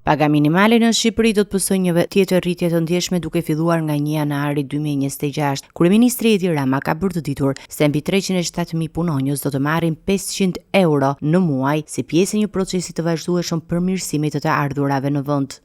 Paga minimale në Shqipëri do të pësojë një tjetër rritje të ndjeshme duke filluar nga 1 janari 2026. Kryeministri Edi Rama ka bërë të ditur se mbi 307.000 punonjës do të marrin 500 euro në muaj si pjesë e një procesi të vazhdueshëm përmirësimit të të ardhurave në vend.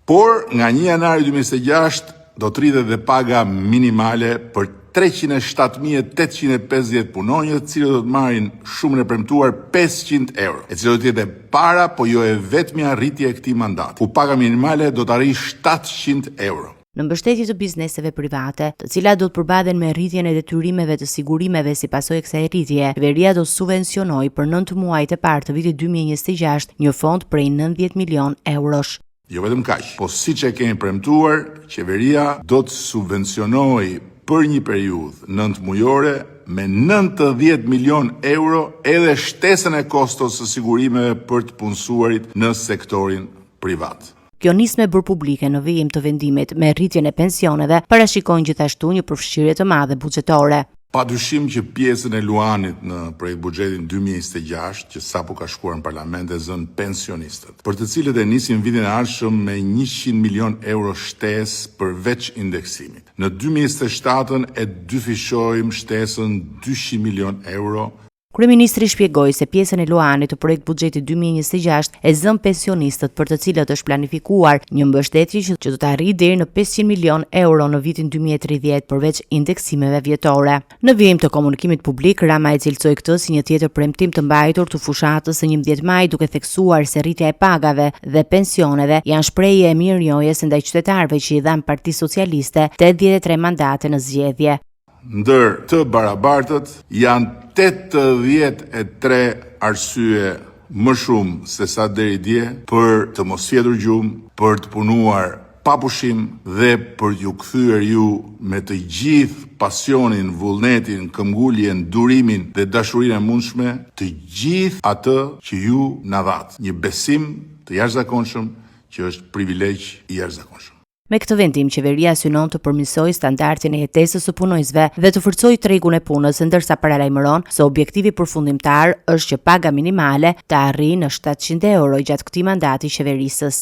Por nga 1 janari 2026 do të rritet dhe paga minimale për 307.850 punonjës, të cilët do të marrin shumën e premtuar 500 euro, e cila do të jetë para, po jo e vetmja rritje e këtij mandati, ku paga minimale do të arrijë 700 euro. Në mbështetje të bizneseve private, të cilat do të përbahen me rritjen e detyrimeve të sigurimeve si pasojë e kësaj rritje, qeveria do subvencionojë për 9 muajt e parë të vitit 2026 një fond prej 90 milion eurosh. Jo vetëm kaq, po siç e kemi premtuar, qeveria do të subvencionojë për një periudhë 9 mujore me 90 milion euro edhe shtesën e kostos së sigurimeve për të punësuarit në sektorin privat. Kjo nisme bërë publike në vijim të vendimit me rritjen e pensioneve parashikojnë gjithashtu një përfshirje të madhe buxhetore. Padyshim që pjesën e Luanit në projekt buxhetin 2026, që sapo ka shkuar në parlament, e zën pensionistët, për të cilët e nisim vitin e ardhshëm me 100 milion euro shtesë përveç indeksimit. Në 2027 e dyfishojmë shtesën 200 milion euro. Kryeministri shpjegoi se pjesën e Luanit të projekt buxhetit 2026 e zën pensionistët, për të cilët është planifikuar një mbështetje që do të arrijë deri në 500 milion euro në vitin 2030 përveç indeksimeve vjetore. Në vijim të komunikimit publik, Rama e cilësoi këtë si një tjetër premtim të mbajtur të fushatës së 11 maj, duke theksuar se rritja e pagave dhe pensioneve janë shprehje e mirënjohjes ndaj qytetarëve që i dhan Partisë Socialiste 83 mandate në zgjedhje. Ndër të barabartët janë 83 arsye më shumë se sa deri dje për të mos fjetur gjumë, për të punuar pa pushim dhe për t'ju kthyer ju me të gjithë pasionin, vullnetin, këmbguljen, durimin dhe dashurinë e mundshme, të gjithë atë që ju na dhat. Një besim të jashtëzakonshëm që është privilegj i jashtëzakonshëm. Me këtë vendim, qeveria synon të përmirësojë standardin e jetesës së punonjësve dhe të forcojë tregun e punës, ndërsa paralajmëron se objektivi përfundimtar është që paga minimale të arrijë në 700 euro gjatë këtij mandati qeverisës.